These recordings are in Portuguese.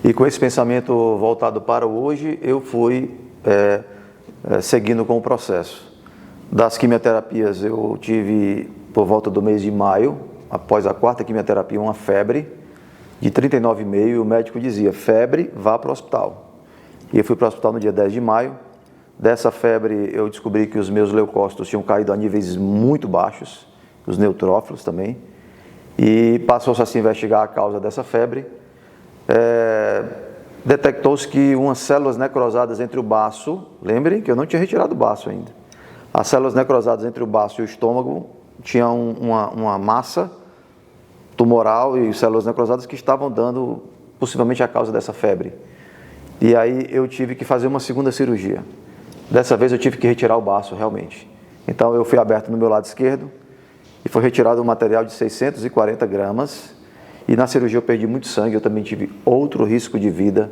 E com esse pensamento voltado para o hoje, eu fui seguindo com o processo. Das quimioterapias, eu tive, por volta do mês de maio, após a 4ª quimioterapia, uma febre de 39,5, e o médico dizia: febre, vá para o hospital. E eu fui para o hospital no dia 10 de maio. Dessa febre, eu descobri que os meus leucócitos tinham caído a níveis muito baixos, os neutrófilos também, e passou-se a se investigar a causa dessa febre. Detectou-se que umas células necrosadas entre o baço, lembrem que eu não tinha retirado o baço ainda, as células necrosadas entre o baço e o estômago tinham uma massa tumoral e células necrosadas que estavam dando possivelmente a causa dessa febre. E aí eu tive que fazer uma segunda cirurgia. Dessa vez eu tive que retirar o baço realmente. Então eu fui aberto no meu lado esquerdo e foi retirado um material de 640 gramas. E na cirurgia eu perdi muito sangue, eu também tive outro risco de vida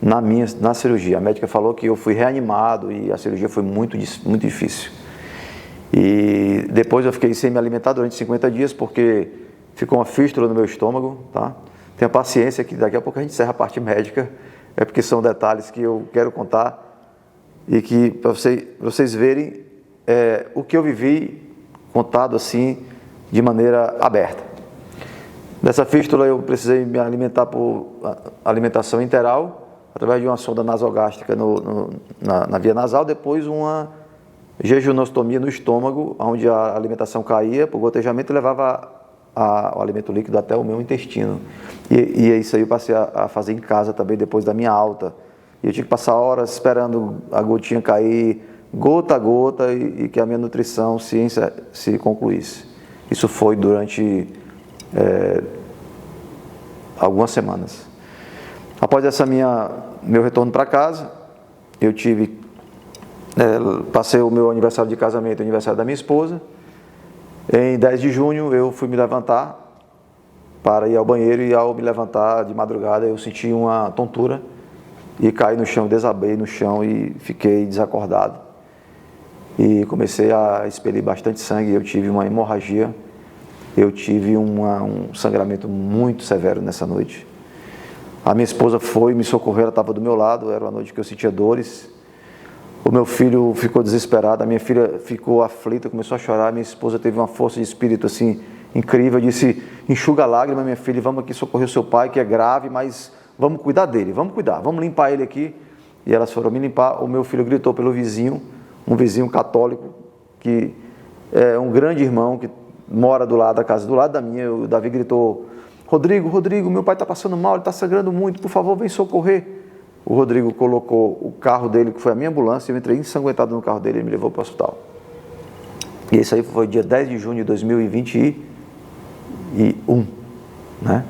na cirurgia. A médica falou que eu fui reanimado e a cirurgia foi muito difícil. E depois eu fiquei sem me alimentar durante 50 dias porque ficou uma fístula no meu estômago, tá? Tenha paciência que daqui a pouco a gente encerra a parte médica, porque são detalhes que eu quero contar e que para vocês verem o que eu vivi contado assim de maneira aberta. Dessa fístula eu precisei me alimentar por alimentação enteral, através de uma sonda nasogástrica na via nasal, depois uma jejunostomia no estômago, onde a alimentação caía por gotejamento e levava o alimento líquido até o meu intestino. E isso aí eu passei a fazer em casa também depois da minha alta. E eu tinha que passar horas esperando a gotinha cair, gota a gota, e que a minha nutrição se concluísse. Isso foi durante algumas semanas. Após meu retorno para casa, eu passei o meu aniversário de casamento e o aniversário da minha esposa. Em 10 de junho eu fui me levantar para ir ao banheiro, e ao me levantar de madrugada eu senti uma tontura e caí no chão, desabei no chão e fiquei desacordado. E comecei a expelir bastante sangue, eu tive uma hemorragia. Eu tive um sangramento muito severo nessa noite. A minha esposa foi me socorrer, ela estava do meu lado, era uma noite que eu sentia dores. O meu filho ficou desesperado, a minha filha ficou aflita, começou a chorar. A minha esposa teve uma força de espírito assim incrível, disse: enxuga a lágrima, minha filha, vamos aqui socorrer o seu pai, que é grave, mas vamos cuidar dele, vamos cuidar, vamos limpar ele aqui. E elas foram me limpar. O meu filho gritou pelo vizinho, um vizinho católico, que é um grande irmão, que mora do lado da casa, do lado da minha. O Davi gritou: Rodrigo, meu pai está passando mal, ele está sangrando muito, por favor, vem socorrer. O Rodrigo colocou o carro dele, que foi a minha ambulância, eu entrei ensanguentado no carro dele e ele me levou para o hospital. E isso aí foi dia 10 de junho de 2021, né?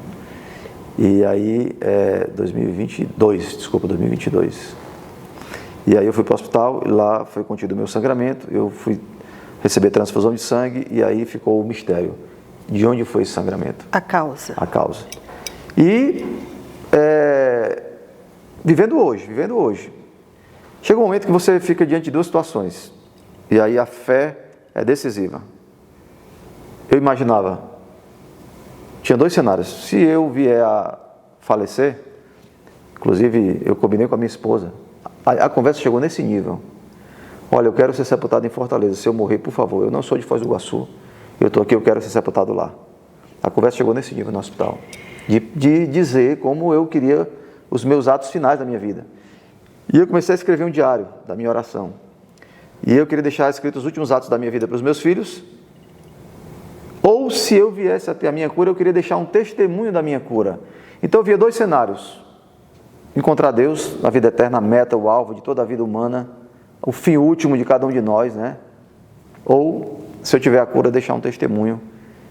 E aí, 2022. E aí eu fui para o hospital, e lá foi contido o meu sangramento, eu fui receber transfusão de sangue, e aí ficou o mistério. De onde foi esse sangramento? A causa. A causa. E vivendo hoje. Chega um momento que você fica diante de duas situações, e aí a fé é decisiva. Eu imaginava, tinha dois cenários: se eu vier a falecer, inclusive eu combinei com a minha esposa, a conversa chegou nesse nível: olha, eu quero ser sepultado em Fortaleza, se eu morrer, por favor, eu não sou de Foz do Iguaçu, eu estou aqui, eu quero ser sepultado lá. A conversa chegou nesse nível no hospital, de dizer como eu queria os meus atos finais da minha vida. E eu comecei a escrever um diário da minha oração. E eu queria deixar escritos os últimos atos da minha vida para os meus filhos. Ou, se eu viesse a ter a minha cura, eu queria deixar um testemunho da minha cura. Então eu via dois cenários: encontrar Deus, a vida eterna, a meta, o alvo de toda a vida humana, o fim último de cada um de nós, né? Ou, se eu tiver a cura, deixar um testemunho.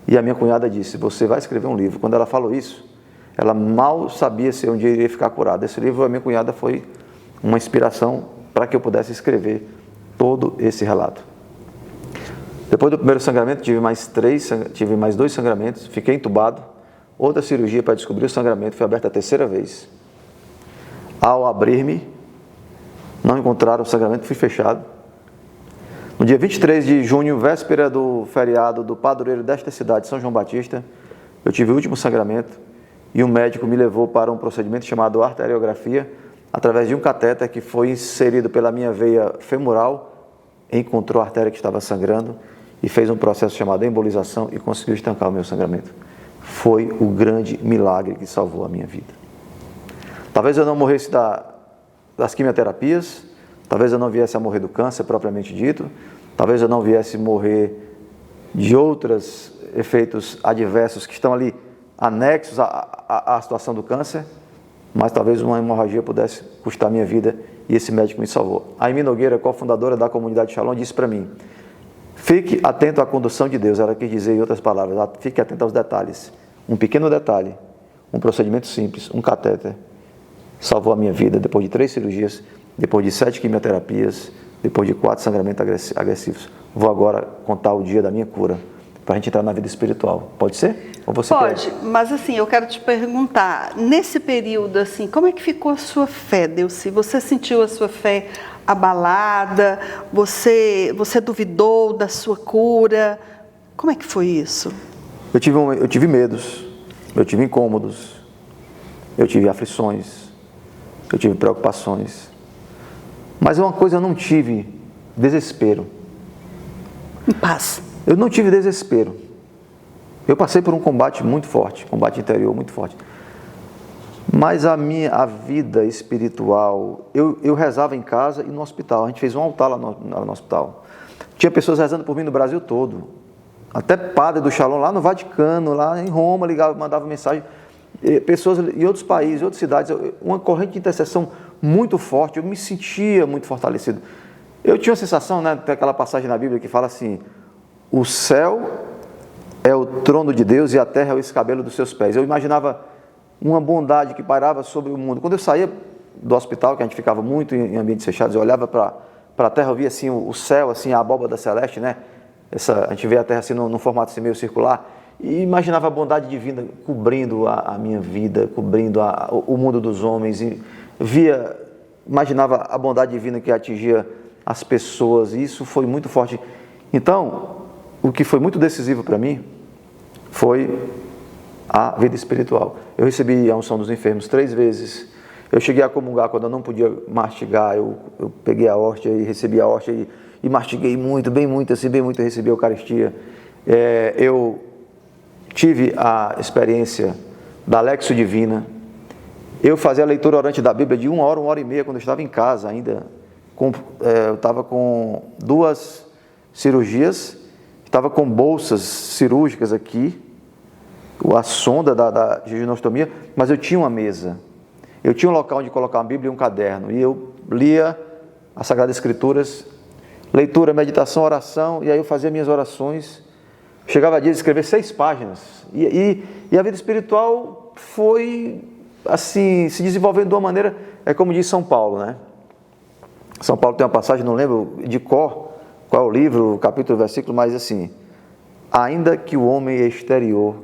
E a minha cunhada disse: você vai escrever um livro. Quando ela falou isso, ela mal sabia se um dia iria ficar curada. Esse livro, a minha cunhada, foi uma inspiração para que eu pudesse escrever todo esse relato. Depois do primeiro sangramento, tive mais 2 sangramentos, fiquei entubado. Outra cirurgia para descobrir o sangramento, foi aberta a 3ª vez. Ao abrir-me, não encontraram o sangramento, fui fechado. No dia 23 de junho, véspera do feriado do padroeiro desta cidade, São João Batista, eu tive o último sangramento. e um médico me levou para um procedimento chamado arteriografia, através de um catéter que foi inserido pela minha veia femoral, encontrou a artéria que estava sangrando e fez um processo chamado embolização e conseguiu estancar o meu sangramento. Foi o grande milagre que salvou a minha vida. Talvez eu não morresse das quimioterapias, talvez eu não viesse a morrer do câncer propriamente dito, talvez eu não viesse a morrer de outros efeitos adversos que estão ali anexos à situação do câncer, mas talvez uma hemorragia pudesse custar a minha vida e esse médico me salvou. A Aimee Nogueira, cofundadora da comunidade Shalom, disse para mim: fique atento à condução de Deus. Ela quis dizer em outras palavras, fique atento aos detalhes. Um pequeno detalhe, um procedimento simples, um catéter, salvou a minha vida depois de 3 cirurgias, depois de 7 quimioterapias, depois de 4 sangramentos agressivos. Vou agora contar o dia da minha cura, para a gente entrar na vida espiritual. Pode ser? Ou você Pode, quer? mas assim, eu quero te perguntar, nesse período, assim, como é que ficou a sua fé, Delcy? Você sentiu a sua fé abalada? Você duvidou da sua cura? Como é que foi isso? Eu tive medos, eu tive incômodos, eu tive aflições, eu tive preocupações. Mas uma coisa eu não tive: desespero. Em paz. Eu não tive desespero. Eu passei por um combate muito forte, combate interior muito forte. Mas a vida espiritual, eu rezava em casa e no hospital. A gente fez um altar lá no hospital. Tinha pessoas rezando por mim no Brasil todo. Até padre do Shalom lá no Vaticano, lá em Roma, ligava, mandava mensagem. Pessoas em outros países, em outras cidades. Uma corrente de intercessão muito forte. Eu me sentia muito fortalecido. Eu tinha a sensação, né, tem aquela passagem na Bíblia que fala assim: o céu é o trono de Deus e a terra é o escabelo dos seus pés. Eu imaginava uma bondade que pairava sobre o mundo. Quando eu saía do hospital, que a gente ficava muito em ambientes fechados, eu olhava para a terra, eu via assim o céu, assim, a abóbada celeste, né? A gente vê a terra assim num formato assim, meio circular, e imaginava a bondade divina cobrindo a minha vida, cobrindo o mundo dos homens, e imaginava a bondade divina que atingia as pessoas, e isso foi muito forte. Então, o que foi muito decisivo para mim foi a vida espiritual. Eu recebi a unção dos enfermos 3 vezes. Eu cheguei a comungar quando eu não podia mastigar. Eu peguei a hóstia e recebi a hóstia e mastiguei muito, bem muito, eu recebi a Eucaristia. Eu tive a experiência da Lexio Divina. Eu fazia a leitura orante da Bíblia de 1 hora e meia, quando eu estava em casa ainda. Eu estava com 2 cirurgias, estava com bolsas cirúrgicas aqui, a sonda da jejunostomia, mas eu tinha uma mesa, eu tinha um local onde colocar uma Bíblia e um caderno, e eu lia as Sagradas Escrituras, leitura, meditação, oração, e aí eu fazia minhas orações. Chegava a dia de escrever 6 páginas, e a vida espiritual foi assim, se desenvolvendo de uma maneira, como diz São Paulo, né? São Paulo tem uma passagem, não lembro de cor qual é o livro, o capítulo, o versículo, mas assim: ainda que o homem exterior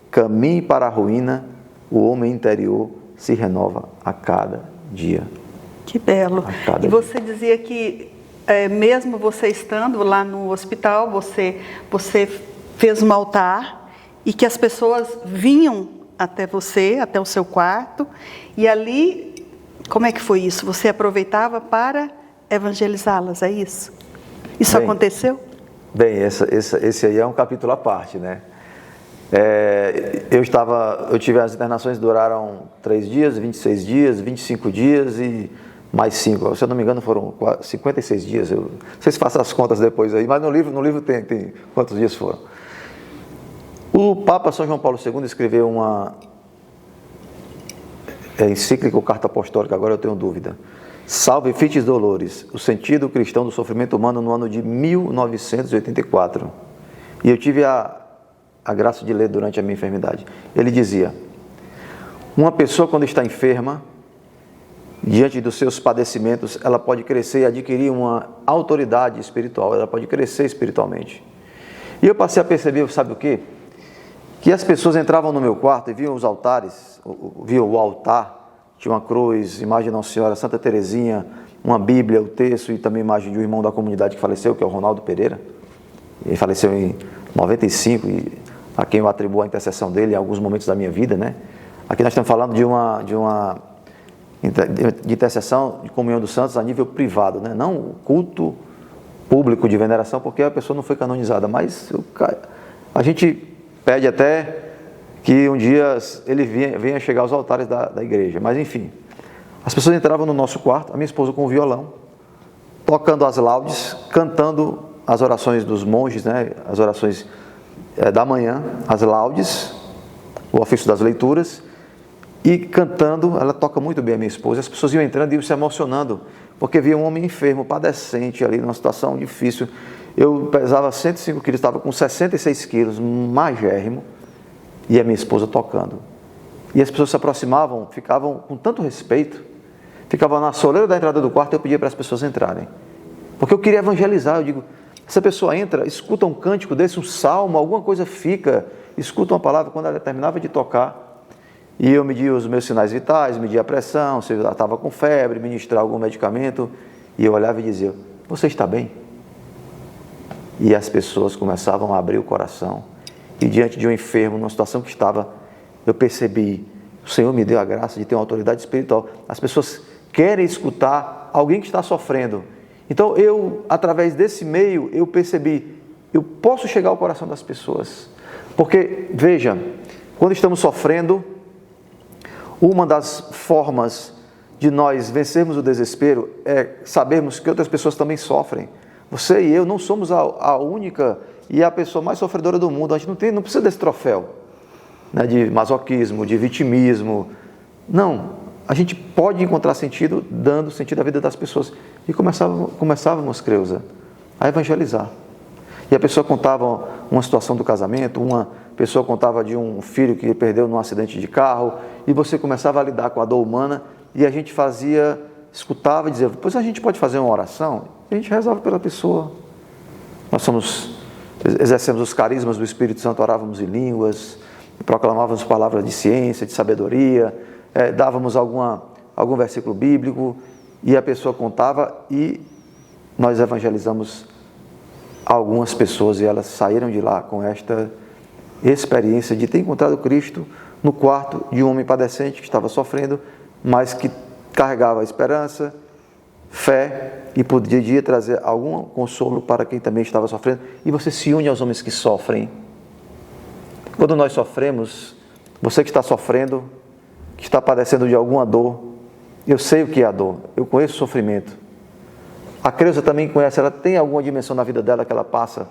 caminhe para a ruína, o homem interior se renova a cada dia. Que belo. E você dizia que, mesmo você estando lá no hospital, você fez um altar e que as pessoas vinham até você, até o seu quarto, e ali, como é que foi isso? Você aproveitava para evangelizá-las, é isso? Isso aconteceu? Bem, esse aí é um capítulo à parte, né? Eu tive as internações, duraram 3 dias, 26 dias, 25 dias e mais 5. Se eu não me engano, foram 56 dias. Vocês façam as contas depois aí, mas no livro tem quantos dias foram. O Papa São João Paulo II escreveu uma encíclica ou carta apostólica, agora eu tenho dúvida. Salve Fites Dolores, o sentido cristão do sofrimento humano, no ano de 1984. E eu tive a graça de ler durante a minha enfermidade. Ele dizia: uma pessoa, quando está enferma, diante dos seus padecimentos, ela pode crescer e adquirir uma autoridade espiritual, ela pode crescer espiritualmente. E eu passei a perceber, sabe o quê? Que as pessoas entravam no meu quarto e viam os altares, viam o altar, tinha uma cruz, imagem de Nossa Senhora, Santa Teresinha, uma Bíblia, o texto, e também imagem de um irmão da comunidade que faleceu, que é o Ronaldo Pereira. Ele faleceu em 95, e a quem eu atribuo a intercessão dele em alguns momentos da minha vida, né? Aqui nós estamos falando de intercessão, de comunhão dos santos a nível privado, né? Não o culto público de veneração, porque a pessoa não foi canonizada, mas a gente pede até que um dia ele venha chegar aos altares da igreja. Mas enfim, as pessoas entravam no nosso quarto, a minha esposa com o violão, tocando as laudes, cantando as orações dos monges, né? As orações da manhã, as laudes, o ofício das leituras, e cantando. Ela toca muito bem, a minha esposa. As pessoas iam entrando e iam se emocionando, porque via um homem enfermo, padecente ali, numa situação difícil. Eu pesava 105 quilos, estava com 66 quilos, magérrimo, e a minha esposa tocando. E as pessoas se aproximavam, ficavam com tanto respeito, ficavam na soleira da entrada do quarto, e eu pedia para as pessoas entrarem, porque eu queria evangelizar. Eu digo, essa pessoa entra, escuta um cântico desse, um salmo, alguma coisa fica, escuta uma palavra. Quando ela terminava de tocar, e eu media os meus sinais vitais, media a pressão, se ela estava com febre, ministrar algum medicamento, e eu olhava e dizia, você está bem? E as pessoas começavam a abrir o coração, e diante de um enfermo, numa situação que estava, eu percebi, o Senhor me deu a graça de ter uma autoridade espiritual. As pessoas querem escutar alguém que está sofrendo. Então eu, através desse meio, eu percebi, eu posso chegar ao coração das pessoas. Porque, veja, quando estamos sofrendo, uma das formas de nós vencermos o desespero é sabermos que outras pessoas também sofrem. Você e eu não somos a única e a pessoa mais sofredora do mundo. A gente não precisa desse troféu, né, de masoquismo, de vitimismo. Não, a gente pode encontrar sentido dando sentido à vida das pessoas. E começávamos, Creuza, a evangelizar. E a pessoa contava uma situação do casamento, uma pessoa contava de um filho que perdeu num acidente de carro, e você começava a lidar com a dor humana, e a gente escutava e dizia, pois a gente pode fazer uma oração? E a gente rezava pela pessoa. Nós exercemos os carismas do Espírito Santo, orávamos em línguas, proclamávamos palavras de ciência, de sabedoria, dávamos algum versículo bíblico, e a pessoa contava, e nós evangelizamos algumas pessoas, e elas saíram de lá com esta experiência de ter encontrado Cristo no quarto de um homem padecente que estava sofrendo, mas que carregava esperança, fé, e podia trazer algum consolo para quem também estava sofrendo. E você se une aos homens que sofrem. Quando nós sofremos, você que está sofrendo, que está padecendo de alguma dor, eu sei o que é a dor, eu conheço o sofrimento. A Creuza também conhece, ela tem alguma dimensão na vida dela que ela passa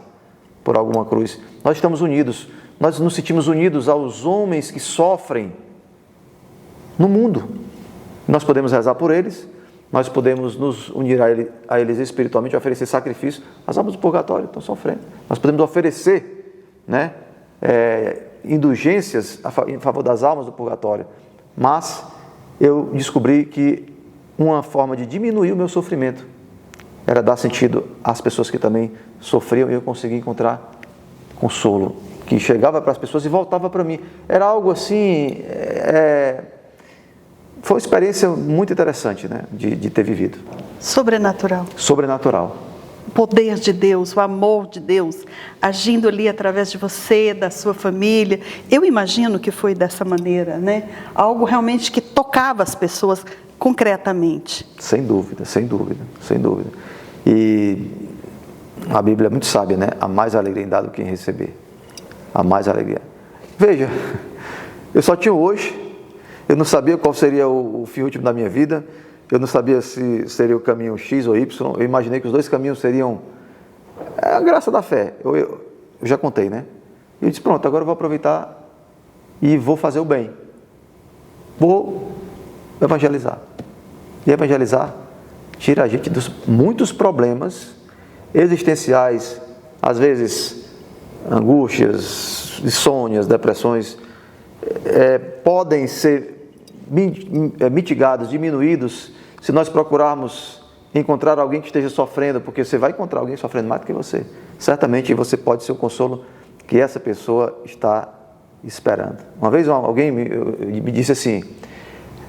por alguma cruz. Nós estamos unidos, nós nos sentimos unidos aos homens que sofrem no mundo. Nós podemos rezar por eles, nós podemos nos unir a eles espiritualmente, oferecer sacrifício. As almas do purgatório estão sofrendo. Nós podemos oferecer, né, indulgências em favor das almas do purgatório. Mas eu descobri que uma forma de diminuir o meu sofrimento era dar sentido às pessoas que também sofriam, e eu consegui encontrar consolo, que chegava para as pessoas e voltava para mim. Era algo assim, foi uma experiência muito interessante, né, de ter vivido. Sobrenatural. Sobrenatural. O poder de Deus, o amor de Deus, agindo ali através de você, da sua família. Eu imagino que foi dessa maneira, né? Algo realmente que tocava as pessoas concretamente. Sem dúvida, sem dúvida, sem dúvida. E a Bíblia é muito sábia, né? Há mais alegria em dar do que em receber. Há mais alegria. Veja, eu só tinha hoje, eu não sabia qual seria o fim último da minha vida, eu não sabia se seria o caminho X ou Y, eu imaginei que os dois caminhos seriam a graça da fé. Eu já contei, né? E eu disse, pronto, agora eu vou aproveitar e vou fazer o bem. Vou evangelizar. E evangelizar tira a gente dos muitos problemas existenciais, às vezes angústias, insônias, depressões, podem ser mitigados, diminuídos, se nós procurarmos encontrar alguém que esteja sofrendo, porque você vai encontrar alguém sofrendo mais do que você. Certamente você pode ser o consolo que essa pessoa está esperando. Uma vez alguém me disse assim,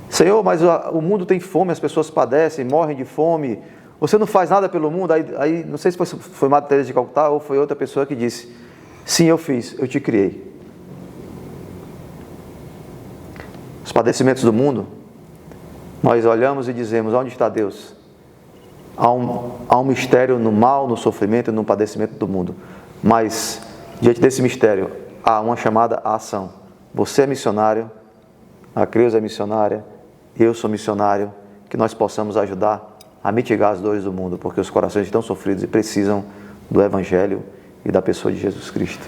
Senhor, mas o mundo tem fome, as pessoas padecem, morrem de fome, você não faz nada pelo mundo? Aí não sei se foi Madre Teresa de Calcutá ou foi outra pessoa que disse, sim, eu fiz, eu te criei. os padecimentos do mundo, nós olhamos e dizemos: onde está Deus? Há um mistério no mal, no sofrimento e no padecimento do mundo. Mas, diante desse mistério, há uma chamada à ação. Você é missionário, a Creuza é missionária, eu sou missionário, que nós possamos ajudar a mitigar as dores do mundo, porque os corações estão sofridos e precisam do Evangelho e da pessoa de Jesus Cristo.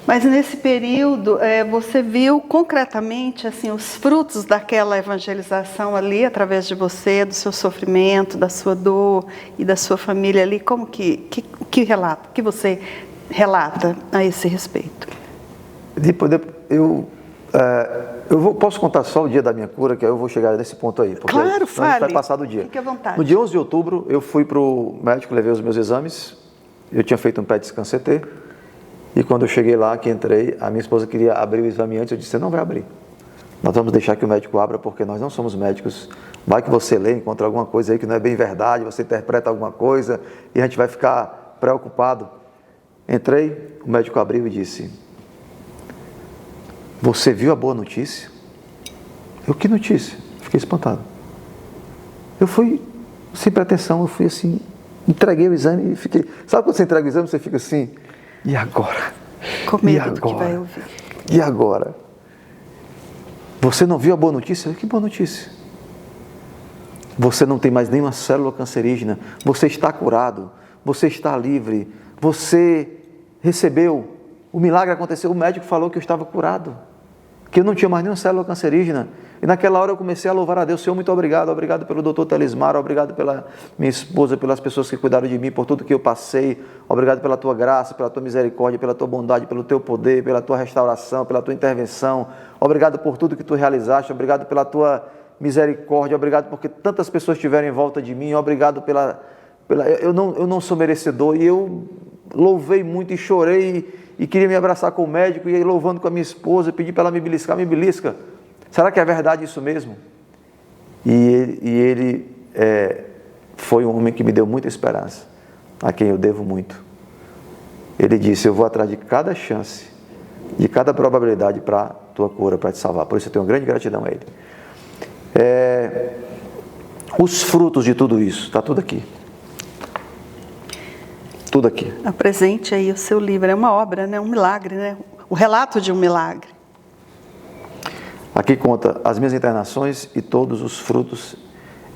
Mas nesse período, você viu concretamente assim, os frutos daquela evangelização ali, através de você, do seu sofrimento, da sua dor e da sua família ali, como que você relata a esse respeito? Posso contar só o dia da minha cura, que eu vou chegar nesse ponto aí. Porque claro, fale. A gente vai passar do dia. Fique à vontade. No dia 11 de outubro, eu fui para o médico, levei os meus exames. Eu tinha feito um PET scan CT. E quando eu cheguei lá, que entrei, a minha esposa queria abrir o exame antes. Eu disse: você não vai abrir. Nós vamos deixar que o médico abra, porque nós não somos médicos. Vai que você lê, encontra alguma coisa aí que não é bem verdade, você interpreta alguma coisa e a gente vai ficar preocupado. Entrei, o médico abriu e disse: você viu a boa notícia? Eu: que notícia? Fiquei espantado. Eu fui sem pretensão, eu fui assim, entreguei o exame e fiquei... Sabe quando você entrega o exame, você fica assim: e agora? Com medo do que vai ouvir. E agora? Você não viu a boa notícia? Que boa notícia? Você não tem mais nenhuma célula cancerígena, você está curado, você está livre, você recebeu, o milagre aconteceu, o médico falou que eu estava curado, que eu não tinha mais nenhuma célula cancerígena. E naquela hora eu comecei a louvar a Deus: Senhor, muito obrigado, obrigado pelo doutor Telismar, obrigado pela minha esposa, pelas pessoas que cuidaram de mim, por tudo que eu passei, obrigado pela tua graça, pela tua misericórdia, pela tua bondade, pelo teu poder, pela tua restauração, pela tua intervenção, obrigado por tudo que tu realizaste, obrigado pela tua misericórdia, obrigado porque tantas pessoas estiveram em volta de mim, obrigado eu não sou merecedor. E eu louvei muito e chorei e queria me abraçar com o médico, e aí louvando com a minha esposa, pedi para ela me beliscar, me belisca. Será que é verdade isso mesmo? E ele foi um homem que me deu muita esperança, a quem eu devo muito. Ele disse: eu vou atrás de cada chance, de cada probabilidade para a tua cura, para te salvar. Por isso eu tenho uma grande gratidão a ele. Os frutos de tudo isso, está tudo aqui. Tudo aqui. Apresente aí o seu livro, é uma obra, né? Um milagre, né? O relato de um milagre. Aqui conta as minhas internações e todos os frutos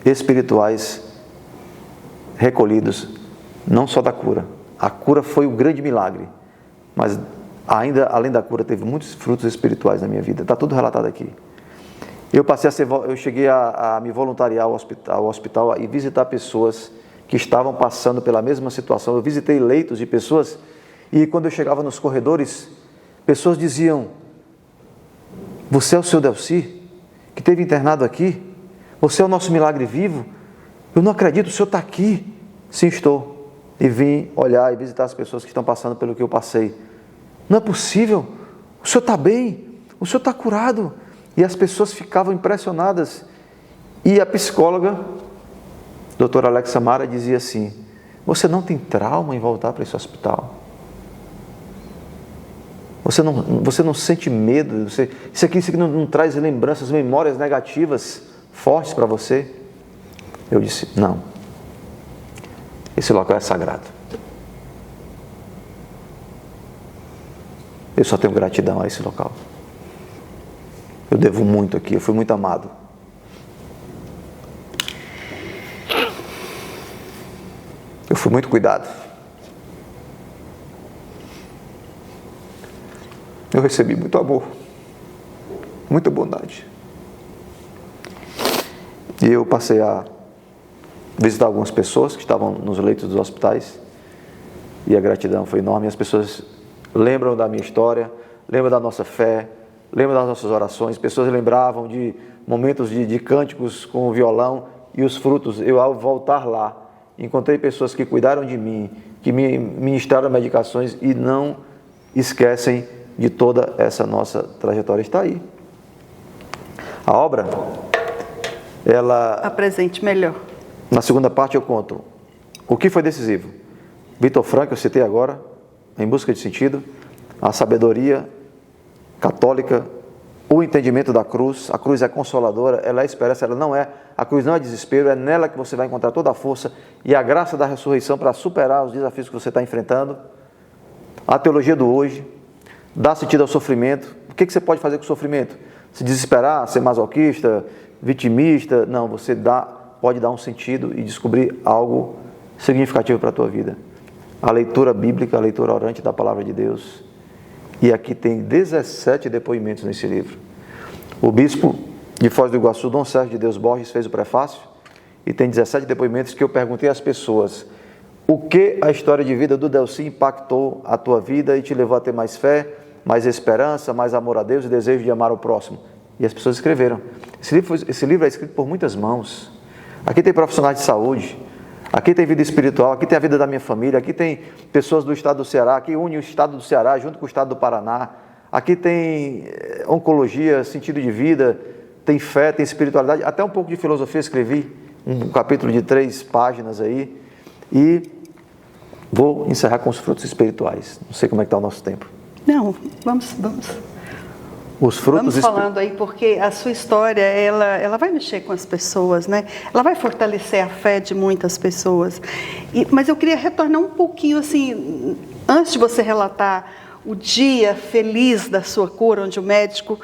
espirituais recolhidos, não só da cura. A cura foi um grande milagre, mas ainda além da cura teve muitos frutos espirituais na minha vida. Está tudo relatado aqui. Eu cheguei a me voluntariar ao hospital e visitar pessoas que estavam passando pela mesma situação. Eu visitei leitos de pessoas e quando eu chegava nos corredores, pessoas diziam: você é o seu Delci, que esteve internado aqui? Você é o nosso milagre vivo? Eu não acredito, o senhor está aqui. Sim, estou. E vim olhar e visitar as pessoas que estão passando pelo que eu passei. Não é possível, o senhor está bem, o senhor está curado. E as pessoas ficavam impressionadas. E a psicóloga, doutora Alexa Mara, dizia assim: você não tem trauma em voltar para esse hospital? Você não sente medo? Isso aqui não traz lembranças, memórias negativas fortes para você? Eu disse: não. Esse local é sagrado. Eu só tenho gratidão a esse local. Eu devo muito aqui, eu fui muito amado. Eu fui muito cuidado. Eu recebi muito amor, muita bondade. E eu passei a visitar algumas pessoas que estavam nos leitos dos hospitais, e a gratidão foi enorme. As pessoas lembram da minha história, lembram da nossa fé, lembram das nossas orações. Pessoas lembravam de momentos de cânticos com o violão e os frutos. Eu, ao voltar lá, encontrei pessoas que cuidaram de mim, que me ministraram medicações e não esquecem de toda essa nossa trajetória. Está aí. A obra, ela... Apresente melhor. Na segunda parte eu conto o que foi decisivo. Vitor Frankl, eu citei agora, Em Busca de Sentido, a sabedoria católica o entendimento da cruz. A cruz é consoladora, ela é esperança, a cruz não é desespero, é nela que você vai encontrar toda a força e a graça da ressurreição para superar os desafios que você está enfrentando. A teologia do hoje dá sentido ao sofrimento. O que você pode fazer com o sofrimento? Se desesperar, ser masoquista, vitimista? Não, você pode dar um sentido e descobrir algo significativo para a tua vida. A leitura bíblica, a leitura orante da palavra de Deus. E aqui tem 17 depoimentos nesse livro. O bispo de Foz do Iguaçu, Dom Sérgio de Deus Borges, fez o prefácio e tem 17 depoimentos que eu perguntei às pessoas: o que a história de vida do Delcy impactou a tua vida e te levou a ter mais fé, mais esperança, mais amor a Deus e desejo de amar o próximo? E as pessoas escreveram. Esse livro é escrito por muitas mãos. Aqui tem profissionais de saúde, aqui tem vida espiritual, aqui tem a vida da minha família, aqui tem pessoas do estado do Ceará, aqui une o estado do Ceará junto com o estado do Paraná, aqui tem oncologia, sentido de vida, tem fé, tem espiritualidade, até um pouco de filosofia escrevi, um capítulo de 3 páginas aí, e vou encerrar com os frutos espirituais. Não sei como é que está o nosso tempo. Não, vamos. Os frutos Vamos falando aí, porque a sua história, ela vai mexer com as pessoas, né? Ela vai fortalecer a fé de muitas pessoas. Mas eu queria retornar um pouquinho, assim, antes de você relatar o dia feliz da sua cura, onde o médico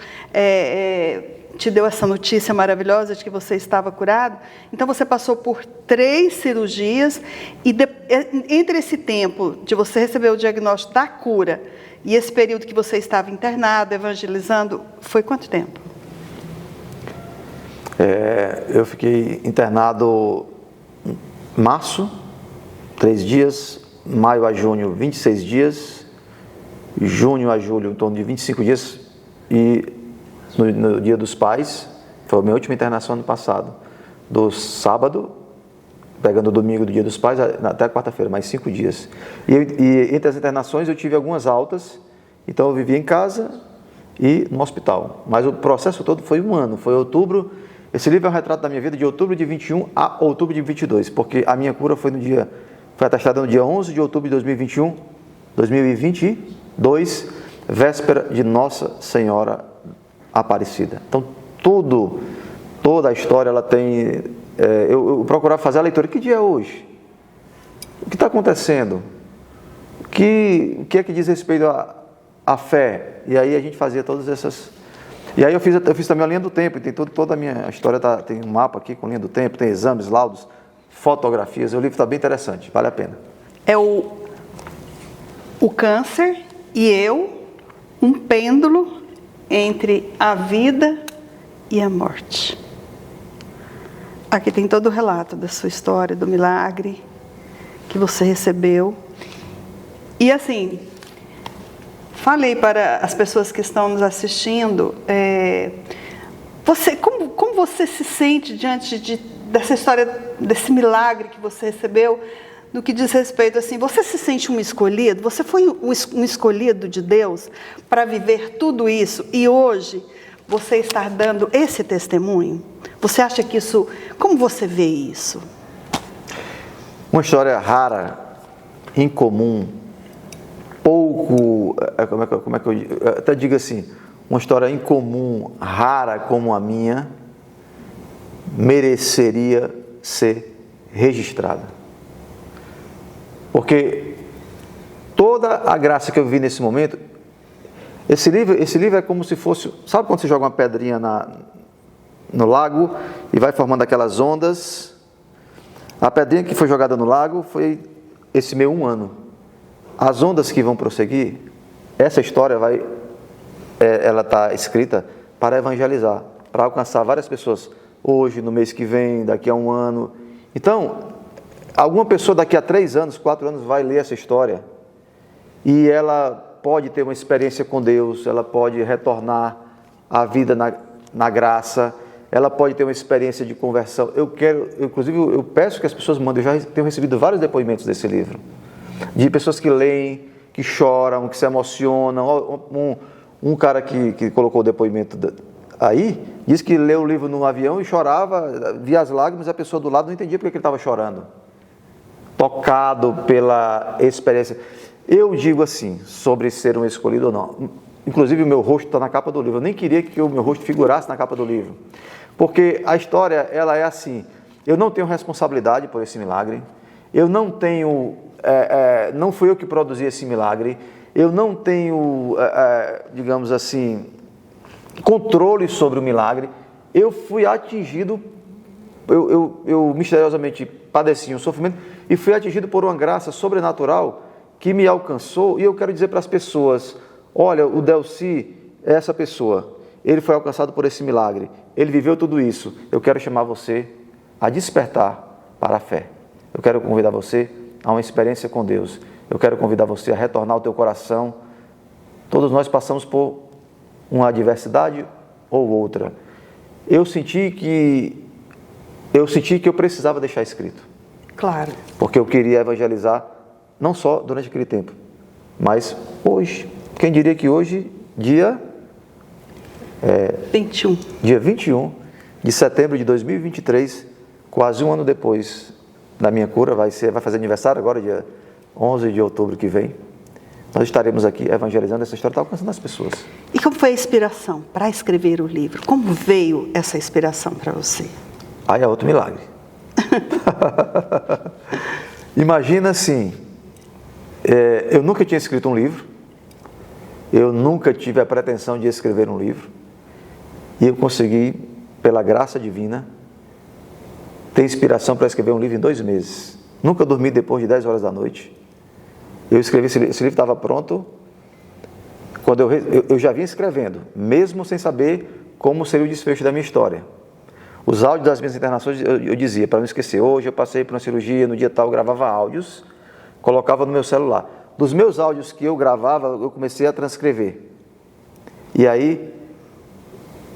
te deu essa notícia maravilhosa de que você estava curado. Então, você passou por 3 cirurgias e entre esse tempo de você receber o diagnóstico da cura e esse período que você estava internado, evangelizando, foi quanto tempo? Eu fiquei internado março, 3 dias, maio a junho, 26 dias, junho a julho, em torno de 25 dias, e no Dia dos Pais, foi a minha última internação ano passado, do sábado, pegando o domingo do Dia dos Pais, até quarta-feira, mais 5 dias. E entre as internações eu tive algumas altas, então eu vivia em casa e no hospital. Mas o processo todo foi um ano, foi outubro. Esse livro é um retrato da minha vida de outubro de 21 a outubro de 22, porque a minha cura foi atestada no dia 11 de outubro de 2022, véspera de Nossa Senhora Aparecida. Então, toda a história, ela tem... eu procurava fazer a leitura. Que dia é hoje? O que está acontecendo? O que é que diz respeito à fé? E aí a gente fazia todas essas... E aí eu fiz também a linha do tempo, e tem toda a minha história, tem um mapa aqui com linha do tempo, tem exames, laudos, fotografias. O livro está bem interessante, vale a pena. É o câncer e eu, um pêndulo entre a vida e a morte. Aqui tem todo o relato da sua história, do milagre que você recebeu. E assim, falei para as pessoas que estão nos assistindo, como você se sente diante dessa história, desse milagre que você recebeu, no que diz respeito assim, você se sente um escolhido? Você foi um escolhido de Deus para viver tudo isso e hoje você está dando esse testemunho? Você acha que isso... Como você vê isso? Uma história rara, incomum, pouco... Como é que eu até digo assim? Uma história incomum, rara como a minha, mereceria ser registrada. Porque toda a graça que eu vi nesse momento... Esse livro é como se fosse... Sabe quando você joga uma pedrinha no lago e vai formando aquelas ondas? A pedrinha que foi jogada no lago foi esse meu 1 ano. As ondas que vão prosseguir, essa história ela está escrita para evangelizar, para alcançar várias pessoas. Hoje, no mês que vem, daqui a 1 ano. Então, alguma pessoa daqui a 3 anos, 4 anos vai ler essa história e ela pode ter uma experiência com Deus, ela pode retornar à vida na graça, ela pode ter uma experiência de conversão. Inclusive, eu peço que as pessoas mandem, eu já tenho recebido vários depoimentos desse livro, de pessoas que leem, que choram, que se emocionam. Um cara que colocou o depoimento aí, disse que leu o livro no avião e chorava, via as lágrimas, a pessoa do lado não entendia porque ele estava chorando, tocado pela experiência. Eu digo assim, sobre ser um escolhido ou não, inclusive o meu rosto está na capa do livro. Eu nem queria que o meu rosto figurasse na capa do livro. Porque a história, ela é assim, eu não tenho responsabilidade por esse milagre, eu não tenho, não fui eu que produzi esse milagre, eu não tenho, digamos assim, controle sobre o milagre. Eu fui atingido, eu misteriosamente padeci um sofrimento e fui atingido por uma graça sobrenatural que me alcançou. E eu quero dizer para as pessoas, olha, o Delcy é essa pessoa, ele foi alcançado por esse milagre, ele viveu tudo isso. Eu quero chamar você a despertar para a fé. Eu quero convidar você a uma experiência com Deus. Eu quero convidar você a retornar ao teu coração. Todos nós passamos por uma adversidade ou outra. Eu senti que eu precisava deixar escrito. Claro. Porque eu queria evangelizar, não só durante aquele tempo, mas hoje. Quem diria que hoje, dia 21. Dia 21 de setembro de 2023, quase um ano depois da minha cura, vai fazer aniversário agora, dia 11 de outubro que vem. Nós estaremos aqui evangelizando. Essa história, está alcançando as pessoas. E como foi a inspiração para escrever o livro? Como veio essa inspiração para você? Aí é outro milagre. Imagina assim, eu nunca tinha escrito um livro, eu nunca tive a pretensão de escrever um livro, e eu consegui, pela graça divina, ter inspiração para escrever um livro em 2 meses. Nunca dormi depois de 10 horas da noite. Eu escrevi, esse livro estava pronto, quando eu já vinha escrevendo, mesmo sem saber como seria o desfecho da minha história. Os áudios das minhas internações, eu dizia, para não esquecer, hoje eu passei por uma cirurgia, no dia tal eu gravava áudios, colocava no meu celular. Dos meus áudios que eu gravava, eu comecei a transcrever. E aí,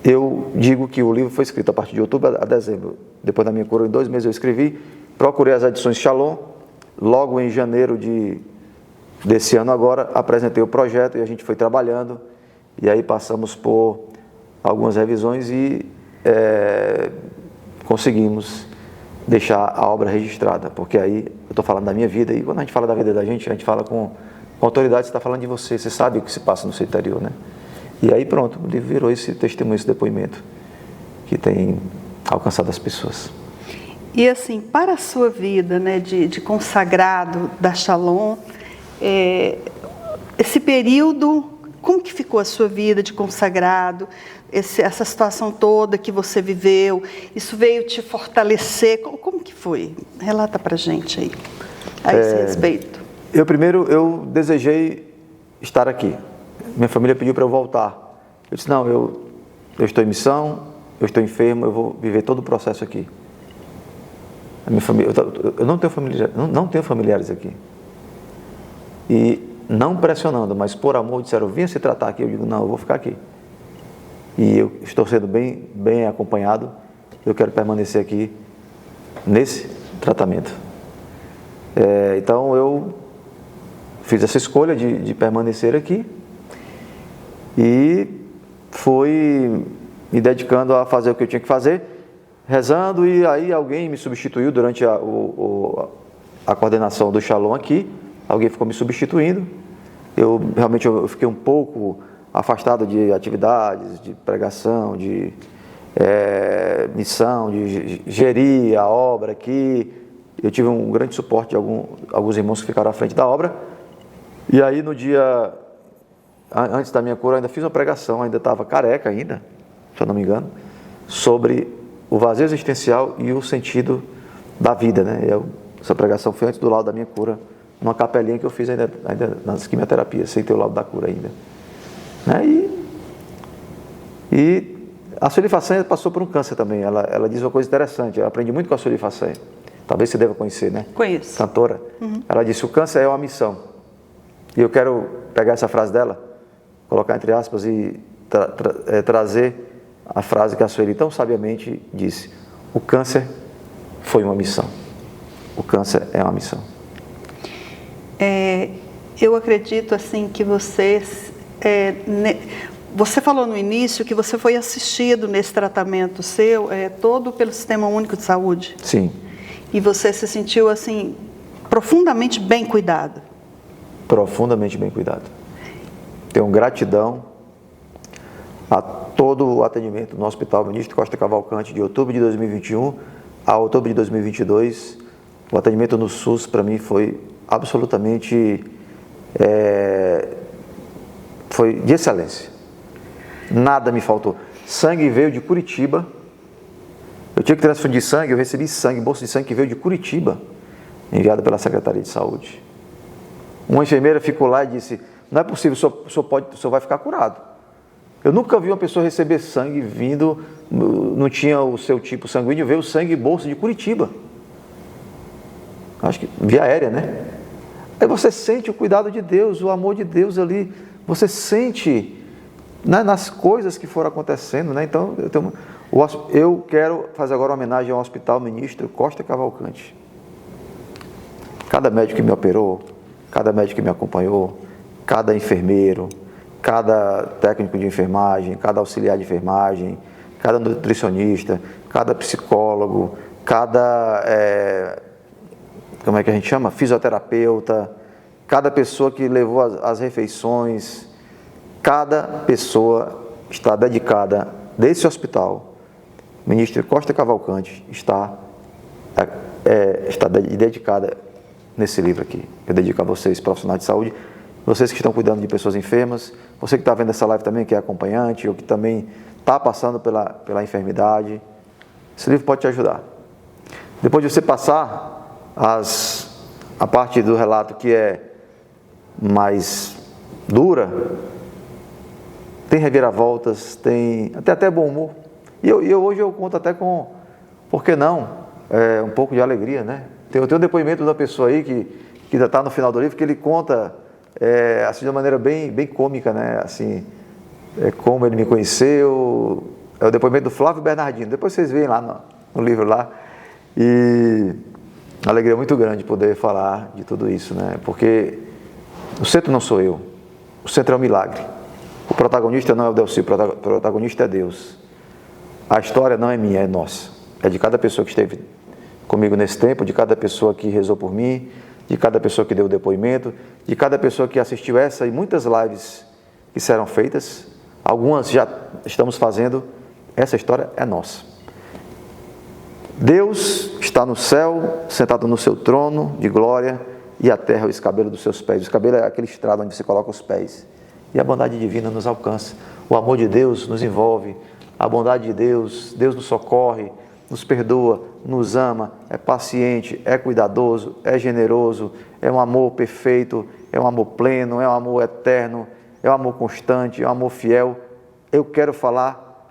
eu digo que o livro foi escrito a partir de outubro a dezembro. Depois da minha cura, em 2 meses eu escrevi, procurei as edições Shalom, logo em janeiro desse ano agora, apresentei o projeto e a gente foi trabalhando, e aí passamos por algumas revisões e conseguimos deixar a obra registrada, porque aí eu estou falando da minha vida, e quando a gente fala da vida da gente, a gente fala com autoridade, você está falando de você sabe o que se passa no seu interior, né? E aí pronto, o livro virou esse testemunho, esse depoimento que tem alcançado as pessoas. E assim, para a sua vida, né, de consagrado da Shalom, esse período, como que ficou a sua vida de consagrado, essa situação toda que você viveu, isso veio te fortalecer, como que foi? Relata pra gente aí, a esse respeito. Eu desejei estar aqui. Minha família pediu para eu voltar. Eu disse, não, eu estou em missão, eu estou enfermo, eu vou viver todo o processo aqui. A minha família, eu não tenho familiares aqui. E não pressionando, mas por amor disseram, vinha se tratar aqui. Eu digo, não, eu vou ficar aqui. E eu estou sendo bem acompanhado. Eu quero permanecer aqui nesse tratamento. Então eu fiz essa escolha de permanecer aqui e fui me dedicando a fazer o que eu tinha que fazer, rezando, e aí alguém me substituiu durante a coordenação do Shalom aqui. Alguém ficou me substituindo. Eu realmente fiquei um pouco afastado de atividades, de pregação, de missão, de gerir a obra aqui. Eu tive um grande suporte de alguns irmãos que ficaram à frente da obra. E aí no dia, antes da minha cura, ainda fiz uma pregação, ainda estava careca ainda, se eu não me engano, sobre o vazio existencial e o sentido da vida, né? Essa pregação foi antes do laudo da minha cura, numa capelinha que eu fiz ainda nas quimioterapias, sem ter o laudo da cura ainda. Né? E a Sueli Façanha passou por um câncer também. Ela diz uma coisa interessante, eu aprendi muito com a Sueli Façanha. Talvez você deva conhecer, né? Conheço. Cantora. Uhum. Ela disse, o câncer é uma missão. E eu quero pegar essa frase dela, colocar entre aspas e trazer a frase que a Sueli tão sabiamente disse. O câncer foi uma missão. O câncer é uma missão. Eu acredito assim que você falou no início que você foi assistido nesse tratamento seu, todo pelo Sistema Único de Saúde. Sim. E você se sentiu assim, profundamente bem cuidado. Profundamente bem cuidado. Tenho gratidão a todo o atendimento no Hospital Ministro Costa Cavalcante de outubro de 2021 a outubro de 2022. O atendimento no SUS para mim foi absolutamente foi de excelência. Nada me faltou. Sangue veio de Curitiba. Eu tinha que transfundir sangue, eu recebi sangue, bolsa de sangue que veio de Curitiba, enviada pela Secretaria de Saúde. Uma enfermeira ficou lá e disse: não é possível, o senhor vai ficar curado. Eu nunca vi uma pessoa receber sangue vindo, não tinha o seu tipo sanguíneo, veio sangue bolsa de Curitiba. Acho que via aérea, né? Aí você sente o cuidado de Deus, o amor de Deus ali, você sente, né, nas coisas que foram acontecendo, né? Então, eu quero fazer agora uma homenagem ao Hospital Ministro Costa Cavalcante. Cada médico que me operou, cada médico que me acompanhou, cada enfermeiro, cada técnico de enfermagem, cada auxiliar de enfermagem, cada nutricionista, cada psicólogo, cada, como é que a gente chama? Fisioterapeuta, cada pessoa que levou as refeições, cada pessoa está dedicada desse hospital. O ministro Costa Cavalcante está dedicada nesse livro aqui. Eu dedico a vocês, profissionais de saúde, vocês que estão cuidando de pessoas enfermas, você que está vendo essa live também, que é acompanhante, ou que também está passando pela enfermidade. Esse livro pode te ajudar. Depois de você passar a parte do relato que é mais dura, tem reviravoltas, tem até bom humor. E hoje eu conto até com, por que não, um pouco de alegria, né? Tem um depoimento da pessoa aí que está no final do livro, que ele conta assim, de uma maneira bem cômica, né? Assim, como ele me conheceu. É o depoimento do Flávio Bernardino. Depois vocês veem lá no livro lá. E uma alegria muito grande poder falar de tudo isso, né? Porque o centro não sou eu. O centro é um milagre. O protagonista não é o Delci, o protagonista é Deus. A história não é minha, é nossa. É de cada pessoa que esteve comigo nesse tempo, de cada pessoa que rezou por mim, de cada pessoa que deu depoimento, de cada pessoa que assistiu essa e muitas lives que serão feitas. Algumas já estamos fazendo. Essa história é nossa. Deus está no céu, sentado no seu trono de glória, e a terra é o escabelo dos seus pés. O escabelo é aquele estrado onde você coloca os pés. E a bondade divina nos alcança. O amor de Deus nos envolve. A bondade de Deus nos socorre, nos perdoa, nos ama, é paciente, é cuidadoso, é generoso, é um amor perfeito, é um amor pleno, é um amor eterno, é um amor constante, é um amor fiel. Eu quero falar,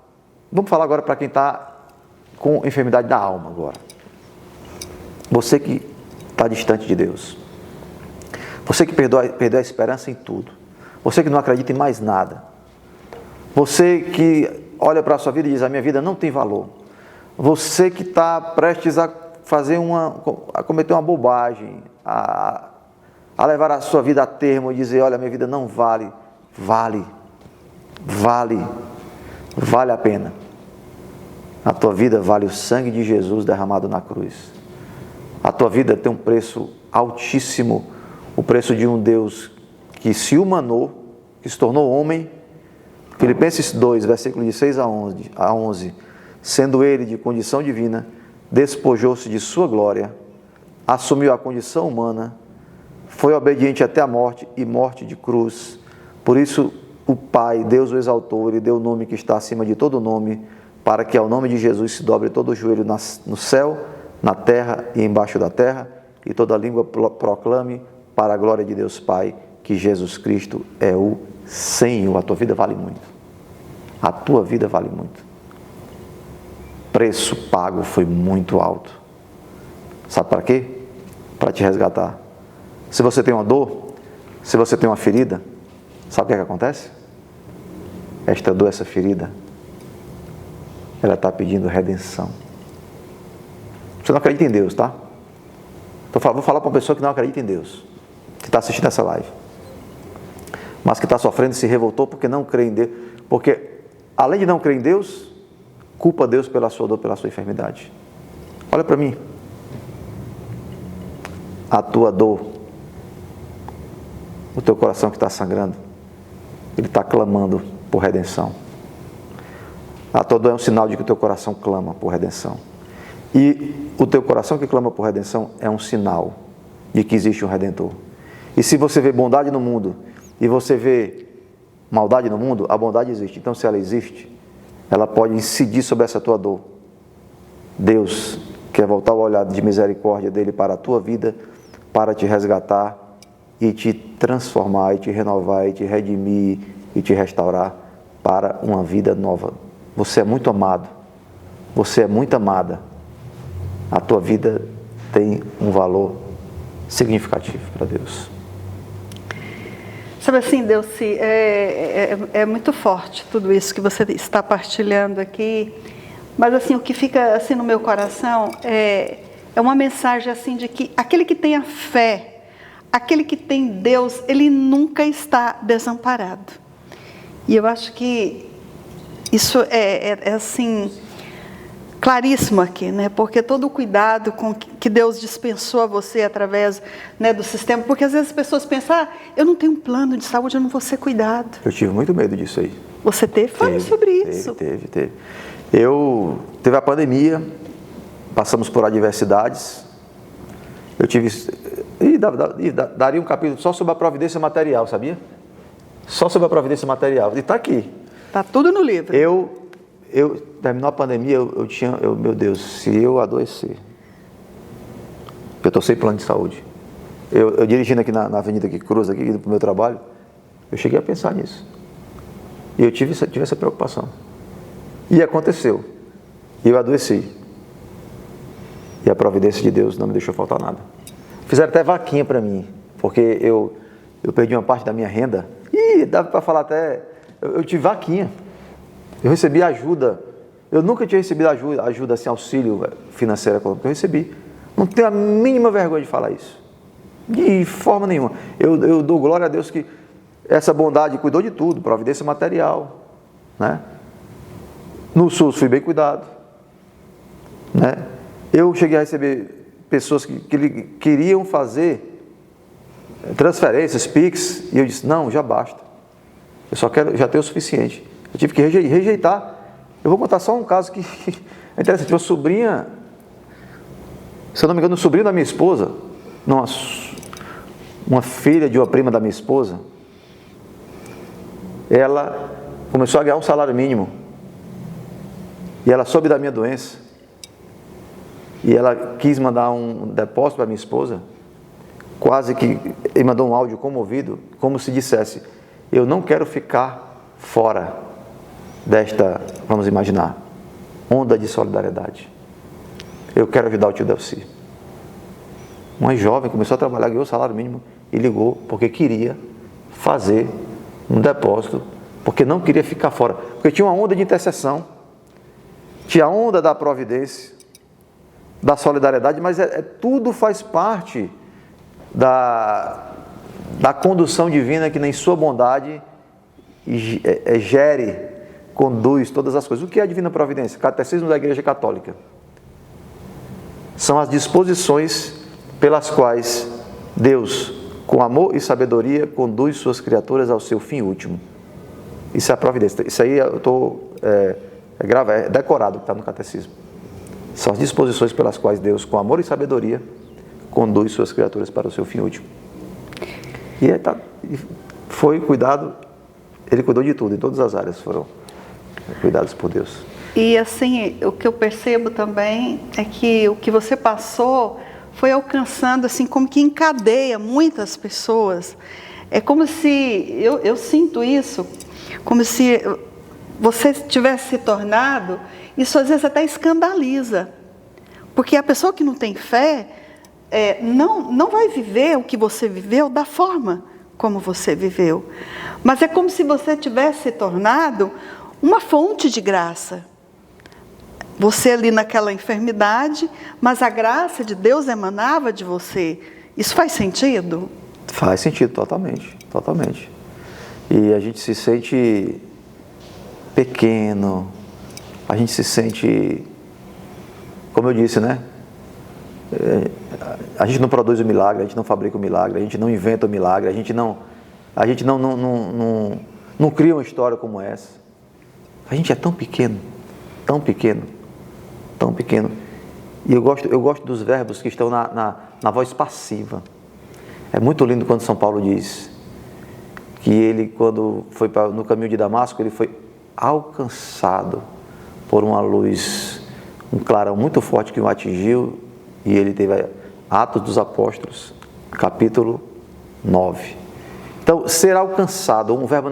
vamos falar agora para quem está com enfermidade da alma agora. Você que está distante de Deus. Você que perdeu a esperança em tudo. Você que não acredita em mais nada. Você que olha para a sua vida e diz: a minha vida não tem valor. Você que está prestes a cometer uma bobagem, a levar a sua vida a termo e dizer: olha, a minha vida não vale. Vale a pena. A tua vida vale o sangue de Jesus derramado na cruz. A tua vida tem um preço altíssimo, o preço de um Deus que se humanou, que se tornou homem. Filipenses 2, versículos de 6 a 11, sendo ele de condição divina, despojou-se de sua glória, assumiu a condição humana, foi obediente até a morte e morte de cruz. Por isso o Pai, Deus o exaltou, ele deu o nome que está acima de todo nome, para que ao nome de Jesus se dobre todo o joelho no céu, na terra e embaixo da terra, e toda língua proclame para a glória de Deus Pai, que Jesus Cristo é o Senhor. A tua vida vale muito. A tua vida vale muito. Preço pago foi muito alto. Sabe para quê? Para te resgatar. Se você tem uma dor, se você tem uma ferida, sabe o que acontece? Esta dor, essa ferida, ela está pedindo redenção. Você não acredita em Deus, tá? Então vou falar para uma pessoa que não acredita em Deus, que está assistindo essa live, mas que está sofrendo e se revoltou porque não crê em Deus. Porque, além de não crer em Deus, culpa Deus pela sua dor, pela sua enfermidade. Olha para mim. A tua dor, o teu coração que está sangrando, ele está clamando por redenção. A tua dor é um sinal de que o teu coração clama por redenção. E o teu coração que clama por redenção é um sinal de que existe um Redentor. E se você vê bondade no mundo e você vê maldade no mundo, a bondade existe. Então, se ela existe, ela pode incidir sobre essa tua dor. Deus quer voltar o olhar de misericórdia dele para a tua vida, para te resgatar e te transformar, e te renovar, e te redimir, e te restaurar para uma vida nova. Você é muito amado, você é muito amada. A tua vida tem um valor significativo para Deus. Sabe assim, Delcy, é muito forte tudo isso que você está partilhando aqui, mas assim, o que fica assim no meu coração é uma mensagem assim de que aquele que tem a fé, aquele que tem Deus, ele nunca está desamparado. E eu acho que isso é assim, claríssimo aqui, né? Porque todo o cuidado com que Deus dispensou a você através, né, do sistema, porque às vezes as pessoas pensam, eu não tenho um plano de saúde, eu não vou ser cuidado. Eu tive muito medo disso aí. Você teve? Fale sobre isso. Teve. Teve a pandemia, passamos por adversidades. Eu tive... daria um capítulo só sobre a providência material, sabia? Só sobre a providência material. E está aqui. Está tudo no livro. Terminou a pandemia, meu Deus, se eu adoecer, eu estou sem plano de saúde. Eu dirigindo aqui na avenida que cruza aqui, indo para o meu trabalho, eu cheguei a pensar nisso. E eu tive essa preocupação. E aconteceu. E eu adoeci. E a providência de Deus não me deixou faltar nada. Fizeram até vaquinha para mim, porque eu perdi uma parte da minha renda. E dava para falar até... Eu tive vaquinha. Eu recebi ajuda. Eu nunca tinha recebido ajuda assim, auxílio financeiro econômico. Eu recebi. Não tenho a mínima vergonha de falar isso. De forma nenhuma. Eu dou glória a Deus que essa bondade cuidou de tudo, providência material, né? No SUS fui bem cuidado, né? Eu cheguei a receber pessoas que queriam fazer transferências, PIX, e eu disse, não, já basta. Já tenho o suficiente. Eu tive que rejeitar. Eu vou contar só um caso que é interessante. Uma sobrinha, se eu não me engano, um sobrinho da minha esposa, uma filha de uma prima da minha esposa, ela começou a ganhar um salário mínimo. E ela soube da minha doença. E ela quis mandar um depósito para minha esposa. Quase que ele mandou um áudio comovido, como se dissesse, eu não quero ficar fora desta, vamos imaginar, onda de solidariedade. Eu quero ajudar o tio Delcy. Uma jovem começou a trabalhar, ganhou o salário mínimo e ligou porque queria fazer um depósito, porque não queria ficar fora. Porque tinha uma onda de intercessão, tinha a onda da providência, da solidariedade, mas tudo faz parte da condução divina que, em sua bondade, conduz todas as coisas. O que é a divina providência? Catecismo da Igreja Católica. São as disposições pelas quais Deus, com amor e sabedoria, conduz suas criaturas ao seu fim último. Isso é a providência. Isso aí eu estou decorado, que está no catecismo. São as disposições pelas quais Deus, com amor e sabedoria, conduz suas criaturas para o seu fim último. E foi cuidado, ele cuidou de tudo, em todas as áreas foram cuidados por Deus. E assim, o que eu percebo também é que o que você passou foi alcançando, assim, como que encadeia muitas pessoas. É como se, eu sinto isso, como se você tivesse se tornado, isso às vezes até escandaliza. Porque a pessoa que não tem fé, não vai viver o que você viveu da forma como você viveu. Mas é como se você tivesse se tornado uma fonte de graça. Você ali naquela enfermidade, mas a graça de Deus emanava de você. Isso faz sentido? Faz sentido, totalmente, totalmente. E a gente se sente pequeno, a gente se sente, como eu disse, né? A gente não produz o milagre, a gente não fabrica o milagre, a gente não inventa o milagre, a gente não cria uma história como essa. A gente é tão pequeno, tão pequeno, tão pequeno. E eu gosto dos verbos que estão na voz passiva. É muito lindo quando São Paulo diz que ele, quando foi no caminho de Damasco, ele foi alcançado por uma luz, um clarão muito forte que o atingiu, e ele teve Atos dos Apóstolos, capítulo 9. Então, ser alcançado, um verbo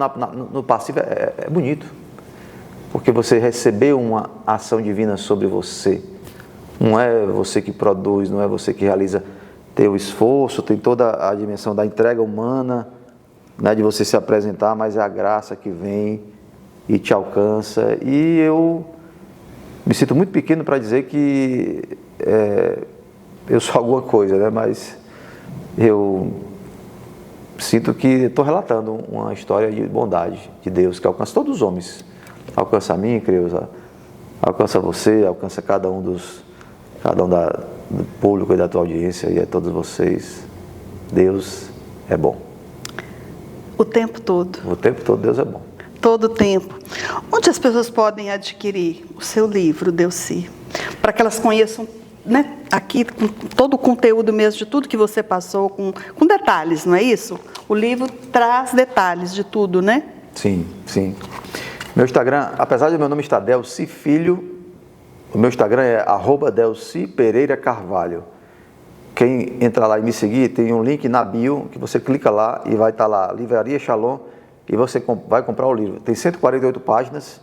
no passivo é bonito, porque você recebeu uma ação divina sobre você. Não é você que produz, não é você que realiza teu esforço, tem toda a dimensão da entrega humana, né, de você se apresentar, mas é a graça que vem e te alcança. E eu me sinto muito pequeno para dizer que eu sou alguma coisa, né, mas eu sinto que estou relatando uma história de bondade de Deus que alcança todos os homens. Alcança a mim, Creuza, alcança você, alcança cada um do público e da tua audiência, e a todos vocês. Deus é bom. O tempo todo. O tempo todo Deus é bom. Todo o tempo. Onde as pessoas podem adquirir o seu livro, Delcy? Para que elas conheçam, né, aqui com todo o conteúdo mesmo de tudo que você passou, com detalhes, não é isso? O livro traz detalhes de tudo, né? Sim, sim. Meu Instagram, apesar de meu nome estar Delcy Filho, o meu Instagram é @Delcy Pereira Carvalho. Quem entrar lá e me seguir, tem um link na bio, que você clica lá e vai estar lá, Livraria Shalom, e você vai comprar o livro. Tem 148 páginas,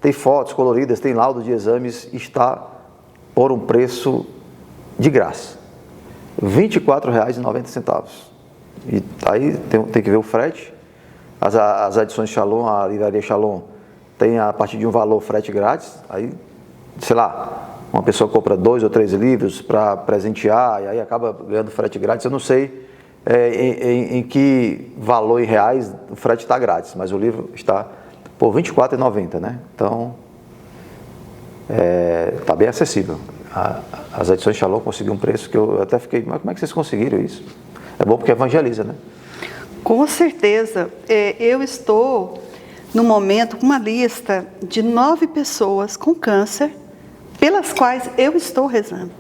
tem fotos coloridas, tem laudo de exames, está por um preço de graça, R$ 24,90. E aí tem que ver o frete. As edições Shalom, a Livraria Shalom, tem a partir de um valor frete grátis. Aí, sei lá, uma pessoa compra 2 ou 3 livros para presentear e aí acaba ganhando frete grátis. Eu não sei em que valor em reais o frete está grátis, mas o livro está por R$ 24,90, né? Então, está bem acessível. As edições Shalom conseguiram um preço que eu até fiquei, mas como é que vocês conseguiram isso? É bom porque evangeliza, né? Com certeza. Eu estou, no momento, com uma lista de 9 pessoas com câncer, pelas quais eu estou rezando.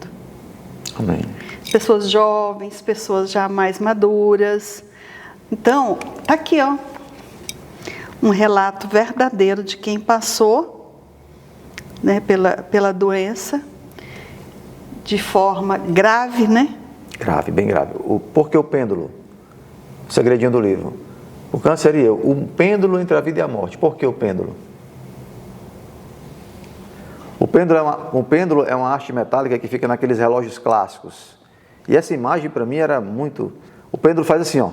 Amém. Pessoas jovens, pessoas já mais maduras. Então, está aqui, ó, um relato verdadeiro de quem passou, né, pela doença, de forma grave, né? Grave, bem grave. Por que o pêndulo? O segredinho do livro. O câncer e eu. Um pêndulo entre a vida e a morte. Por que o pêndulo? O pêndulo é uma haste metálica que fica naqueles relógios clássicos. E essa imagem para mim era muito... O pêndulo faz assim, ó.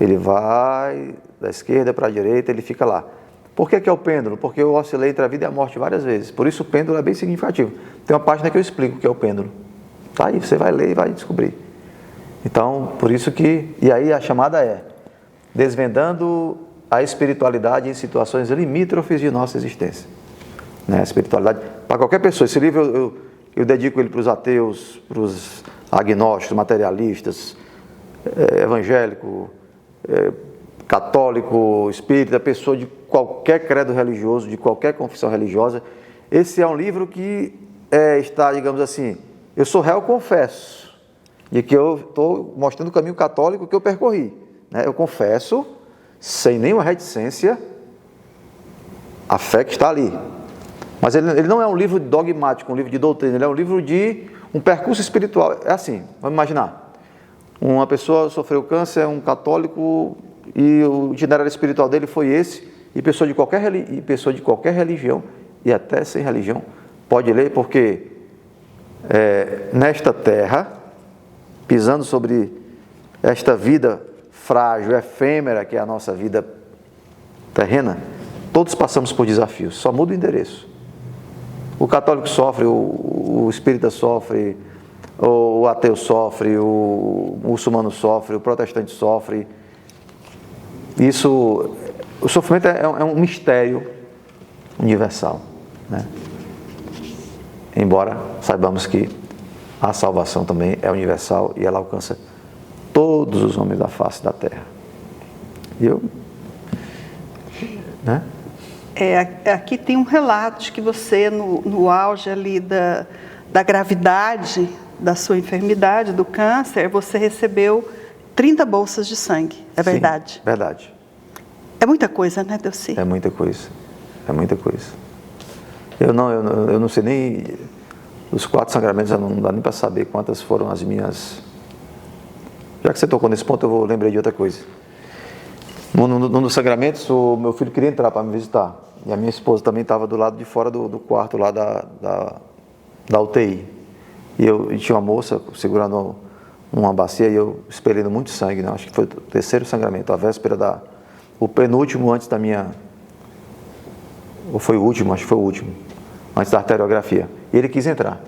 Ele vai da esquerda para a direita, ele fica lá. Por que é o pêndulo? Porque eu oscilei entre a vida e a morte várias vezes. Por isso o pêndulo é bem significativo. Tem uma página que eu explico o que é o pêndulo. Tá aí, você vai ler e vai descobrir. Então, por isso que... E aí a chamada é Desvendando a Espiritualidade em Situações Limítrofes de Nossa Existência. Né? A espiritualidade, para qualquer pessoa. Esse livro eu dedico ele para os ateus, para os agnósticos, materialistas, evangélico, católico, espírita, pessoa de qualquer credo religioso, de qualquer confissão religiosa. Esse é um livro que está, digamos assim, eu sou réu, confesso, de que eu estou mostrando o caminho católico que eu percorri. Né? Eu confesso, sem nenhuma reticência, a fé que está ali. Mas ele não é um livro dogmático, um livro de doutrina, ele é um livro de um percurso espiritual. É assim, vamos imaginar, uma pessoa sofreu câncer, um católico, e o itinerário espiritual dele foi esse, e pessoa de qualquer religião, e até sem religião, pode ler, porque nesta terra, pisando sobre esta vida frágil, efêmera, que é a nossa vida terrena, todos passamos por desafios, só muda o endereço. O católico sofre, o espírita sofre, o ateu sofre, o muçulmano sofre, o protestante sofre. O sofrimento é um mistério universal, né? Embora saibamos que a salvação também é universal e ela alcança todos os homens da face da terra. E eu, né? Aqui tem um relato de que você, no auge ali da gravidade da sua enfermidade, do câncer, você recebeu 30 bolsas de sangue, é verdade? Sim, verdade. É muita coisa, né, Delcy? É muita coisa, é muita coisa. Eu não sei nem, os 4 sangramentos, não dá nem para saber quantas foram as minhas. Já que você tocou nesse ponto, eu lembrei de outra coisa. Num dos sangramentos, o meu filho queria entrar para me visitar. E a minha esposa também estava do lado de fora do quarto lá da UTI. E tinha uma moça segurando uma bacia e eu expelindo muito sangue, né? Acho que foi o 3º sangramento, a véspera o penúltimo antes da minha... Ou foi o último, acho que foi o último, antes da arteriografia. E ele quis entrar.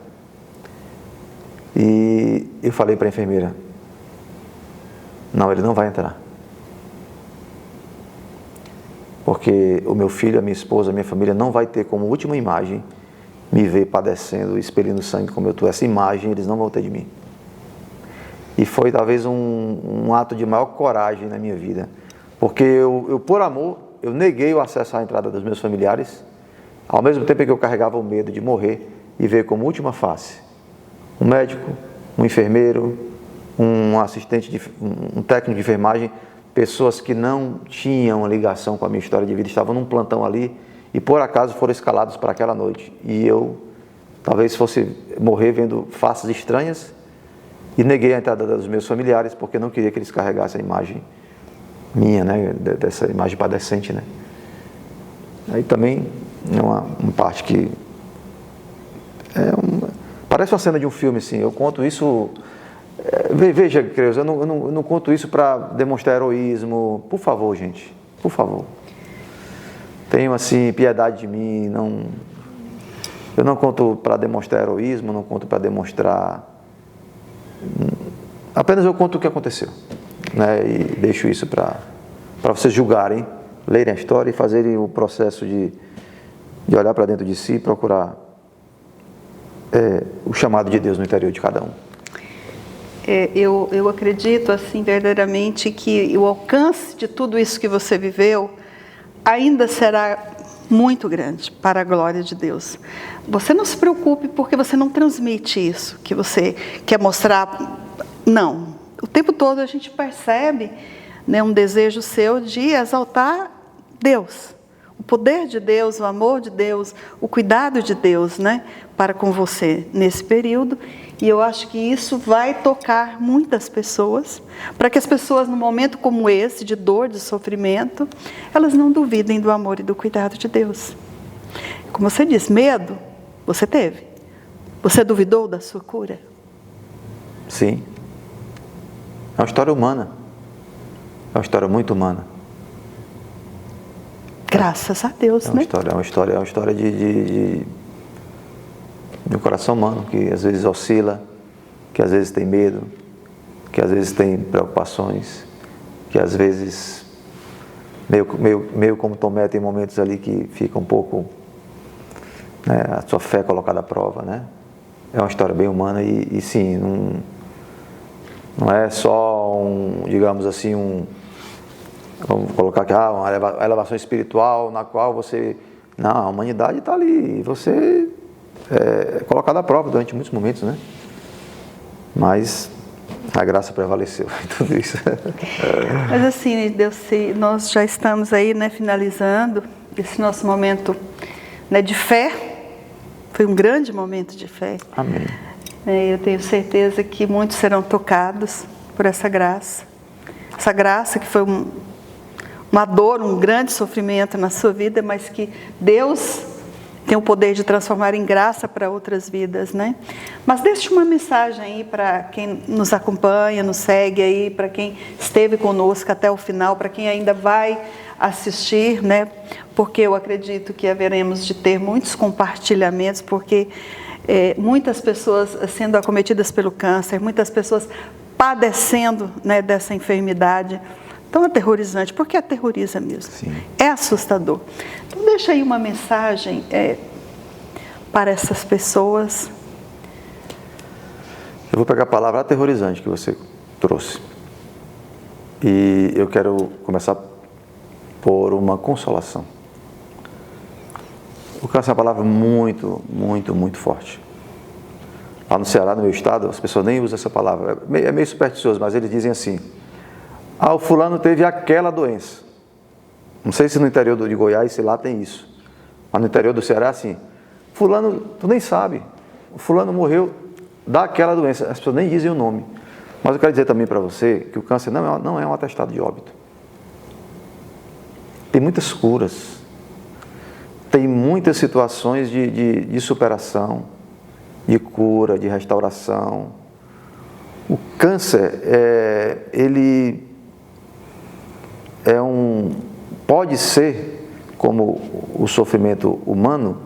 E eu falei para a enfermeira, não, ele não vai entrar. Porque o meu filho, a minha esposa, a minha família não vai ter como última imagem me ver padecendo, expelindo sangue como eu estou. Essa imagem eles não vão ter de mim. E foi talvez um ato de maior coragem na minha vida. Porque eu, por amor, eu neguei o acesso à entrada dos meus familiares, ao mesmo tempo que eu carregava o medo de morrer e ver como última face um médico, um enfermeiro, um assistente, um técnico de enfermagem, pessoas que não tinham ligação com a minha história de vida, estavam num plantão ali e por acaso foram escalados para aquela noite. E eu talvez fosse morrer vendo faces estranhas e neguei a entrada dos meus familiares porque não queria que eles carregassem a imagem minha, né, dessa imagem padecente, né. Aí também é uma parte que parece uma cena de um filme, assim. Eu conto isso, veja, Creus, eu não conto isso para demonstrar heroísmo. Por favor, gente, por favor. Tenham, assim, piedade de mim. Eu não conto para demonstrar heroísmo, não conto para demonstrar... Apenas eu conto o que aconteceu, né? E deixo isso para vocês julgarem, lerem a história e fazerem o processo de olhar para dentro de si e procurar o chamado de Deus no interior de cada um. Eu acredito, assim, verdadeiramente que o alcance de tudo isso que você viveu ainda será muito grande para a glória de Deus. Você não se preocupe porque você não transmite isso, que você quer mostrar. Não. O tempo todo a gente percebe, né, um desejo seu de exaltar Deus. O poder de Deus, o amor de Deus, o cuidado de Deus, né, para com você nesse período. E eu acho que isso vai tocar muitas pessoas, para que as pessoas, num momento como esse, de dor, de sofrimento, elas não duvidem do amor e do cuidado de Deus. Como você diz, medo, você teve. Você duvidou da sua cura? Sim. É uma história humana. É uma história muito humana. Graças a Deus, né? É uma história de um coração humano que às vezes oscila, que às vezes tem medo, que às vezes tem preocupações, que às vezes, meio como Tomé, tem momentos ali que fica um pouco, né, a sua fé colocada à prova, né? É uma história bem humana e sim, não é só digamos assim, vamos colocar aqui, uma elevação espiritual na qual você... Não, a humanidade está ali, você é colocado à prova durante muitos momentos, né? Mas a graça prevaleceu em tudo isso. Mas assim, Deus, nós já estamos aí, né, finalizando esse nosso momento, né, de fé. Foi um grande momento de fé. Amém. Eu tenho certeza que muitos serão tocados por essa graça. Essa graça que foi uma dor, um grande sofrimento na sua vida, mas que Deus tem o poder de transformar em graça para outras vidas, né? Mas deixe uma mensagem aí para quem nos acompanha, nos segue aí, para quem esteve conosco até o final, para quem ainda vai assistir, né? Porque eu acredito que haveremos de ter muitos compartilhamentos, porque muitas pessoas sendo acometidas pelo câncer, muitas pessoas padecendo, né, dessa enfermidade tão aterrorizante, porque aterroriza mesmo. Sim. É assustador. Então deixa aí uma mensagem para essas pessoas. Eu vou pegar a palavra aterrorizante que você trouxe. E eu quero começar por uma consolação. O câncer é uma palavra muito, muito, muito forte. Lá no Ceará, no meu estado, as pessoas nem usam essa palavra. É meio supersticioso, mas eles dizem assim: ah, o fulano teve aquela doença. Não sei se no interior de Goiás, se lá tem isso. Mas no interior do Ceará, assim, fulano, tu nem sabe. O fulano morreu daquela doença. As pessoas nem dizem o nome. Mas eu quero dizer também para você que o câncer não é um atestado de óbito. Tem muitas curas. Tem muitas situações de superação, de cura, de restauração. O câncer, ele pode ser, como o sofrimento humano.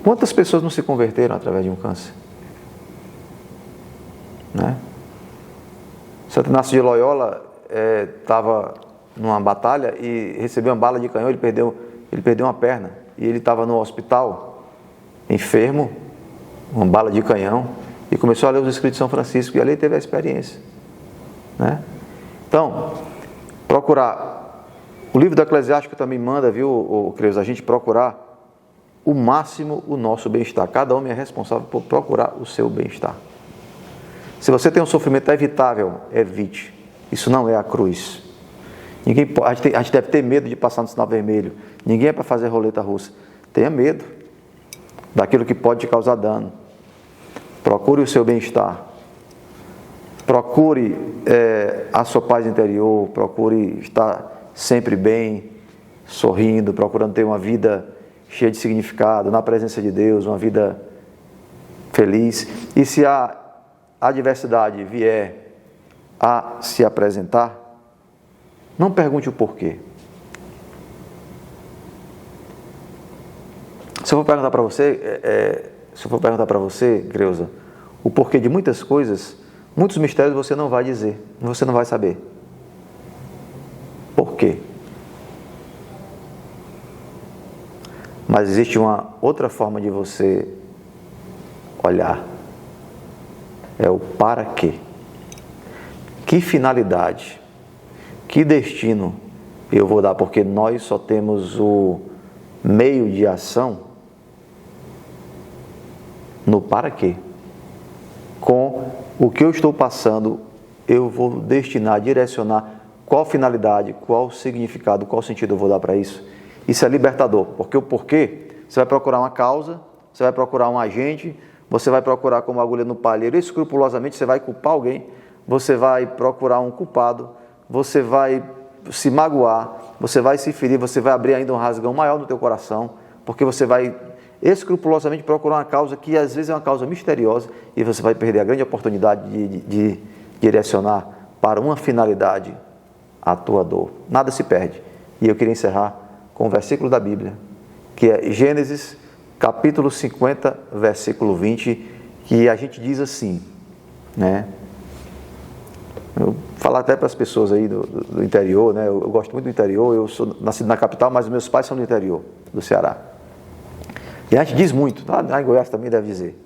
Quantas pessoas não se converteram através de um câncer? Né? Santo Inácio de Loyola estava numa batalha e recebeu uma bala de canhão, ele perdeu uma perna, e ele estava no hospital, enfermo, uma bala de canhão, e começou a ler os escritos de São Francisco, e ali teve a experiência. Né? Então, procurar, o livro do Eclesiástico também manda, viu, Creus, a gente procurar o máximo o nosso bem-estar. Cada homem é responsável por procurar o seu bem-estar. Se você tem um sofrimento evitável, evite. Isso não é a cruz. A gente deve ter medo de passar no sinal vermelho. Ninguém é para fazer roleta russa. Tenha medo daquilo que pode te causar dano. Procure o seu bem-estar. Procure a sua paz interior. Procure estar sempre bem, sorrindo, procurando ter uma vida cheia de significado, na presença de Deus, uma vida feliz. E se a adversidade vier a se apresentar, não pergunte o porquê. Se eu for perguntar para você, Creuza, o porquê de muitas coisas, muitos mistérios você não vai dizer, você não vai saber. Por quê? Mas existe uma outra forma de você olhar. É o para quê. Que finalidade, que destino eu vou dar, porque nós só temos o meio de ação no para quê. Com o que eu estou passando, eu vou destinar, direcionar qual finalidade, qual significado, qual sentido eu vou dar para isso. Isso é libertador, porque o porquê, você vai procurar uma causa, você vai procurar um agente, você vai procurar como agulha no palheiro, escrupulosamente você vai culpar alguém, você vai procurar um culpado, você vai se magoar, você vai se ferir, você vai abrir ainda um rasgão maior no teu coração, porque você vai escrupulosamente procurar uma causa que às vezes é uma causa misteriosa e você vai perder a grande oportunidade de direcionar para uma finalidade a tua dor. Nada se perde. E eu queria encerrar com um versículo da Bíblia, que é Gênesis, capítulo 50, versículo 20, que a gente diz assim, né? Eu vou falar até para as pessoas aí do interior, né? Eu gosto muito do interior, eu sou nascido na capital, mas meus pais são do interior, do Ceará. E a gente diz muito, lá em Goiás também deve dizer,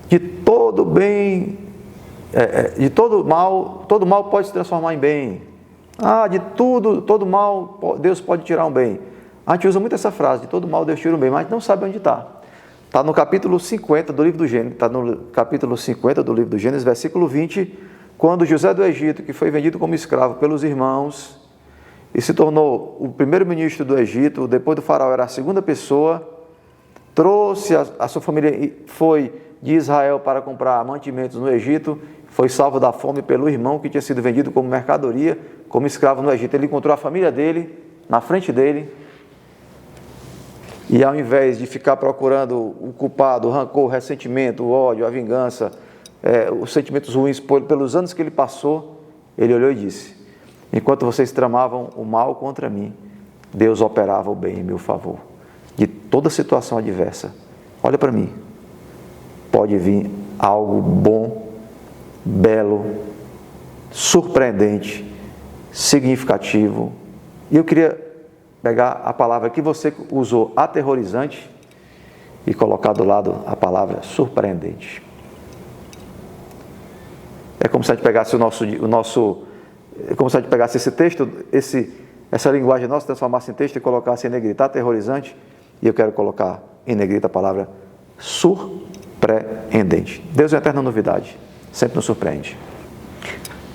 de todo bem, de todo mal pode se transformar em bem. De todo mal Deus pode tirar um bem. A gente usa muito essa frase, de todo mal Deus tira um bem, mas a gente não sabe onde está. Está no capítulo 50 do livro do Gênesis, versículo 20, quando José do Egito, que foi vendido como escravo pelos irmãos, e se tornou o primeiro ministro do Egito, depois do faraó era a segunda pessoa, trouxe a sua família e foi de Israel para comprar mantimentos no Egito, foi salvo da fome pelo irmão que tinha sido vendido como mercadoria, como escravo no Egito. Ele encontrou a família dele, na frente dele, e ao invés de ficar procurando o culpado, o rancor, o ressentimento, o ódio, a vingança, os sentimentos ruins pelos anos que ele passou, ele olhou e disse: enquanto vocês tramavam o mal contra mim, Deus operava o bem em meu favor. De toda situação adversa, olha para mim, pode vir algo bom, belo, surpreendente, significativo. E eu queria pegar a palavra que você usou, aterrorizante, e colocar do lado a palavra surpreendente. É como se a gente pegasse é como se a gente pegasse esse texto, essa linguagem nossa, transformasse em texto e colocasse em negrita, aterrorizante, E eu quero colocar em negrita a palavra surpreendente. Deus é uma eterna novidade, sempre nos surpreende.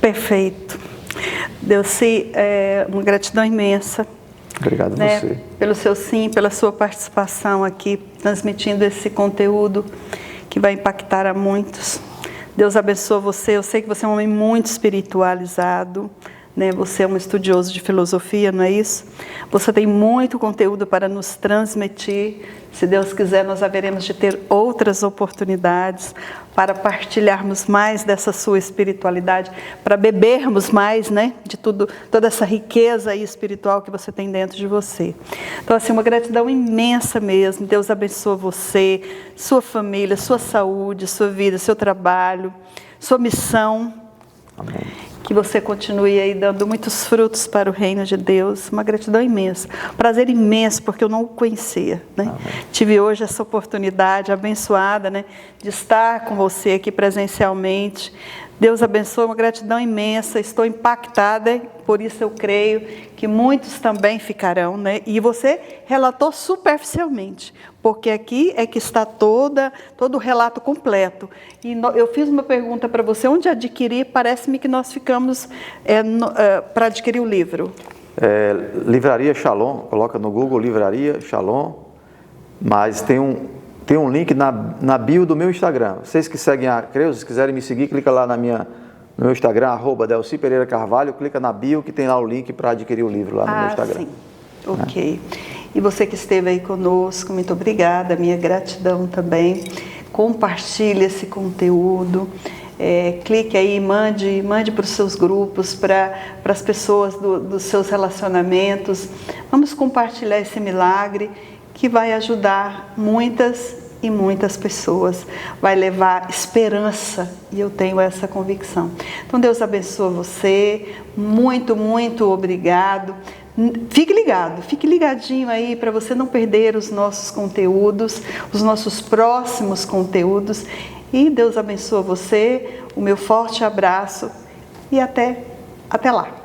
Perfeito. Delcy, uma gratidão imensa. Obrigado a você. Pelo seu sim, pela sua participação aqui, transmitindo esse conteúdo que vai impactar a muitos. Deus abençoe você. Eu sei que você é um homem muito espiritualizado, né? Você é um estudioso de filosofia, não é isso? Você tem muito conteúdo para nos transmitir. Se Deus quiser, nós haveremos de ter outras oportunidades para partilharmos mais dessa sua espiritualidade, para bebermos mais, né, de tudo, toda essa riqueza aí espiritual que você tem dentro de você. Então, assim, uma gratidão imensa mesmo. Deus abençoe você, sua família, sua saúde, sua vida, seu trabalho, sua missão. Amém. Que você continue aí dando muitos frutos para o reino de Deus. Uma gratidão imensa. Prazer imenso, porque eu não o conhecia, né? Tive hoje essa oportunidade abençoada, né, de estar com você aqui presencialmente. Deus abençoe, uma gratidão imensa. Estou impactada, por isso eu creio que muitos também ficarão, né? E você relatou superficialmente, porque aqui é que está todo o relato completo. E eu fiz uma pergunta para você, onde adquirir? Parece-me que nós ficamos para adquirir o livro. Livraria Shalom, coloca no Google Livraria Shalom, mas tem um link na bio do meu Instagram. Vocês que seguem a Creus, se quiserem me seguir, clica lá no meu Instagram, @Delcy Pereira Carvalho, clica na bio que tem lá o link para adquirir o livro lá no meu Instagram. Sim. Ok. E você que esteve aí conosco, muito obrigada, minha gratidão também. Compartilhe esse conteúdo, clique aí, mande para os seus grupos, para as pessoas dos seus relacionamentos. Vamos compartilhar esse milagre que vai ajudar muitas e muitas pessoas, vai levar esperança, e eu tenho essa convicção. Então Deus abençoe você, muito, muito obrigado. Fique ligado, fique ligadinho aí para você não perder os nossos conteúdos, os nossos próximos conteúdos. E Deus abençoe você, o meu forte abraço e até lá.